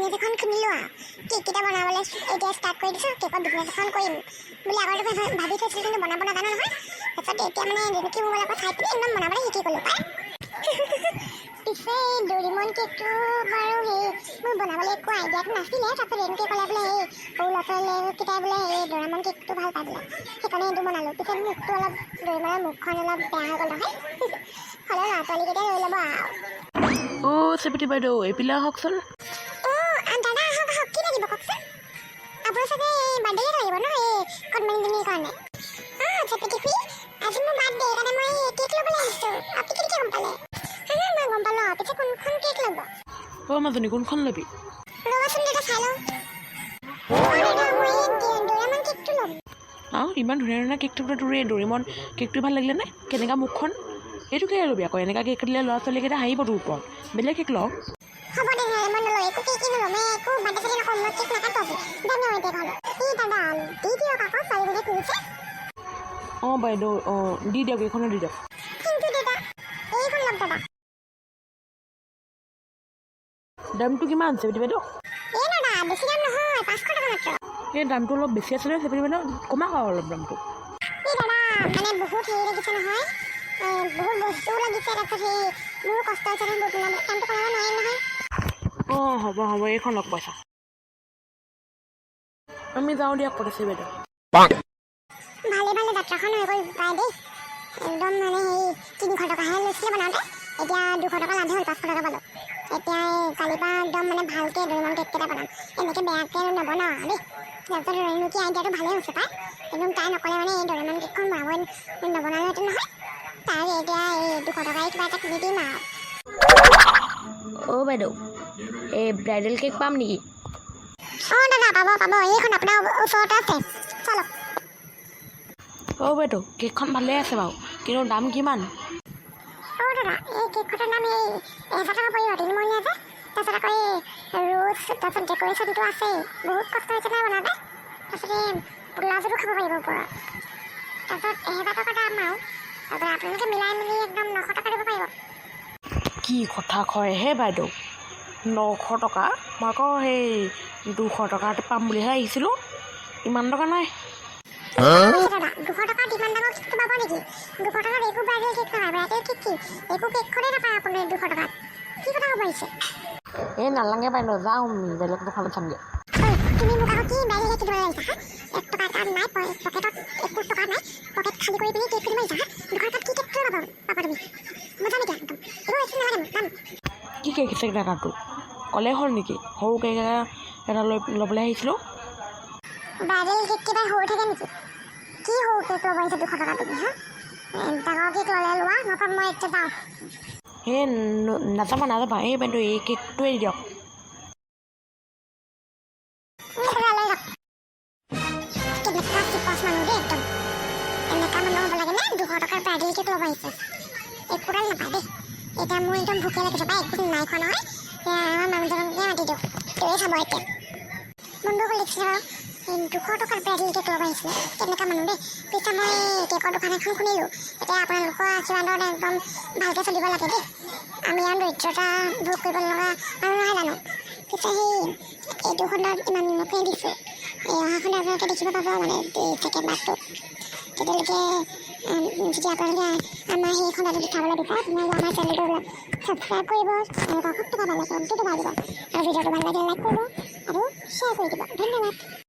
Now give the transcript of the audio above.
business এখন খুলিলোঁ আৰু কেককেইটা বনাবলৈ এতিয়া ষ্টাৰ্ট কৰি দিছোঁ কেকৰ বিজনেছ এখন কৰিম বুলি আগতে ভাবি থৈছিলোঁ কিন্তু বনাব নাজানো নহয় তাৰপিছত এতিয়া মানে যেনেকৈ মোবাইলৰ চাই পিনি একদম বনাবলৈ শিকি গ'লোঁ পাই পিছে ডৰিমন কেকটো বাৰু মোৰ বনাবলৈ একো আইডিয়াটো নাছিলে তাৰপিছত এনেকৈ ক'লে বোলে সৰু ল'ৰা ছোৱালীকেইটাই বোলে ডৰিমন কেকটো ভাল পাই বোলে সেইকাৰণে এইটো বনালোঁ পিছত মুখটো অলপ ডৰিমনৰ মুখখন অলপ বেয়া হৈ গ'ল নহয় হ'লেও ল'ৰা ছোৱালীকেইটাই লৈ ল'ব আৰু চেপেটি বাইদেউ এইপিলে আহকচোন দাদা আহক কি লাগিব কওকচোন আপোনাৰ চাগে বাৰ্থডে লাগিব ন কণমানিজনীৰ কাৰণে চেপেটি খুৰী আজি মোৰ বাৰ্থডে সেইকাৰণে মই কেক ল'বলৈ আহিছোঁ আপুনি কেনেকৈ গম পালে মই গম পালোঁ পিছে কোনখন কেক ল'ব মাজনী কোনখন ল'বি ৰ'বাচোন দাদা চাই লওঁ ডৰিমন কেকটো ল'ম ইমান ধুনীয়া ধুনীয়া কেকটো তোৰ এই ডৰিমন কেকটো ভাল লাগিলে নে কেনেকুৱা মুখখন এইটোকে ল'বি আকৌ এনেকুৱা কেক দিলে ল'ৰা ছোৱালীকেইটা হাঁহিব তোৰ ওপৰত বেলেগ কেক লওক হ'ব দে মই নলওঁ একো কেক নলওঁ মই একো বাৰ্থডে চাগে নকওঁ মই কেক নাকাটো আজি ধন্যবাদ এতিয়া হ'ল দাদা দি দিয়ক আকৌ ছোৱালীজনীয়ে কিনিছে বাইদেউ দি দিয়ক এইখনো দি দিয়ক কিন্তু দাদা এইখন লওক দাদা দামটো কিমান চেপেটি বাইদেউ দাদা বেছি দাম নহয় 500 টকা মাত্ৰ এই দামটো অলপ বেছি আছিলে চেপেটি বাইদেউ কমাওক অলপ দামটো দাদা মানে বহুত হেৰি লাগিছে নহয় বহুত বস্তুও লাগিছে তাৰপিছত মোৰো কষ্ট হৈছে নহয় বহুত দামটো কমাব নোৱাৰিম নহয় হ'ব এইখন লওক পইচা আমি যাওঁ দিয়ক পঠাইছে বাইদেউ ভালে যাত্ৰাখন হৈ গ'ল পাই দেই একদম মানে 300 টকাহে লৈছিলে বনাওঁতে এতিয়া 200 টকা লাভে হ'ল 500 টকা পালোঁ এতিয়া কালিৰ পৰা একদম মানে ভালকৈ ডৰিমন কেককেইটা বনাম এনেকৈ বেয়াকৈ নবনাওঁ আৰু দেই তাৰপিছত ৰেণুকি আইডিয়াটো ভালেই হৈছে পাই একদম তাই নক'লে মানে এই ডৰিমন কেকখন বনাবই নবনালেহেঁতেন নহয় তাই এতিয়া 200 টকাই কিবা এটা কিনি দিম আৰু বাইদেউ এই ব্ৰাইডেল কেক পাম নেকি দাদা পাব এইখন আপোনাৰ ওচৰতে আছে চলক বাইদেউ কেকখন ভালে আছে বাৰু কিন্তু দাম কিমান দাদা এই কেকখনৰ দাম 1000 টকা পৰিব 3 মহলীয়া যে তাৰপিছত আকৌ ৰোজ তাৰপিছত ডেক'ৰেশ্যনটো আছে বহুত কষ্ট হৈছে নহয় বনাওঁতে তাৰপিছত পোলাওটো খাব পাৰিব ওপৰত তাৰপিছত 1000 টকা দাম আৰু তাৰপিছত আপোনালোকে মিলাই মেলি একদম 900 টকা দিব পাৰিব কি কথা কয় বাইদেউ 900 টকা মই আকৌ সেই 200 টকাতে পাম বুলিহে আহিছিলোঁ ইমান টকা নাই দাদা 200 টকাত ইমান ডাঙৰ কেকটো পাব নেকি 200 টকাত একো ব্ৰাইডেল কেক নহয় ব্ৰাইডেল কেক কি একো কেকখনেই নাপায় আপুনি 200 টকাত কি কথা ক'ব আহিছে নালাগে বাইদেউ যাওঁ বেলেগ দোকানত চামগৈ তুমি মোক আকৌ কি ব্ৰাইডেল কেক দিবলৈ আহিছা 1 টকা এটা নাই পকেটত 21 টকা নাই পকেট খালী কৰি পিনি কেক দিব আহিছা 200 টকাত কি কেকটো পাবা তুমি মই জানি দিয়া একদম একো একো নালাগে মোক কি কেক আছে দাদাটো ক'লে হ'ল নেকি সৰু কেক এটা ল'বলৈ আহিছিলোঁ ব্ৰাইডেল কেক কিবা সৰু থাকে নেকি কি সৰু কেক ল'ব আহিছে 200 টকা তুমি ডাঙৰ কেক ল'লে লোৱা নকম মই এতিয়া যাওঁ নাযাবা বাইদেউ এই কেকটোৱে দিয়ক কেনেকুৱা চিপচ মানুহ দেই একদম এনেকুৱা মানুহ হ'ব লাগে নে 200 টকাৰ ব্ৰাইডেল কেক ল'ব আহিছে একোডাল নাপায় দেই এতিয়া মোৰ একদম ভোকে লাগিছে পাই একো নাই খোৱা নহয় আমাৰ মানুহজনকে মাতি দিওঁ তেওঁৱে খাব এতিয়া মনটো লিখিছে বাৰু 200 টকাৰ ব্ৰাইডেল কেক ল'ব আহিছিলে কেনেকুৱা মানুহ দেই পিছত মই কেকৰ দোকান এখন খুলিলোঁ এতিয়া আপোনালোকৰ আশীৰ্বাদত একদম ভালকৈ চলিব লাগে দেই আমি আৰু দৰিদ্ৰতা ভোগ কৰিব লগা আৰু নহয় জানো পিছত এইটো খণ্ডত ইমান নিমখেই দিছোঁ অহা খণ্ডত আপোনালোকে দেখিব পাব মানে ছেকেণ্ড পাৰ্টটো তেতিয়ালৈকে যদি আপোনালোকে আমাৰ সেই খণ্ডটো চাবলৈ বিচাৰে তেনেহ'লে আমাৰ চেনেলটো ছাবস্ক্ৰাইব কৰিব আৰু কাষত থকা বেল আইকনটো দবাই দিব আৰু ভিডিঅ'টো ভাল লাগিলে লাইক কৰিব আৰু শ্বেয়াৰ কৰি দিব ধন্যবাদ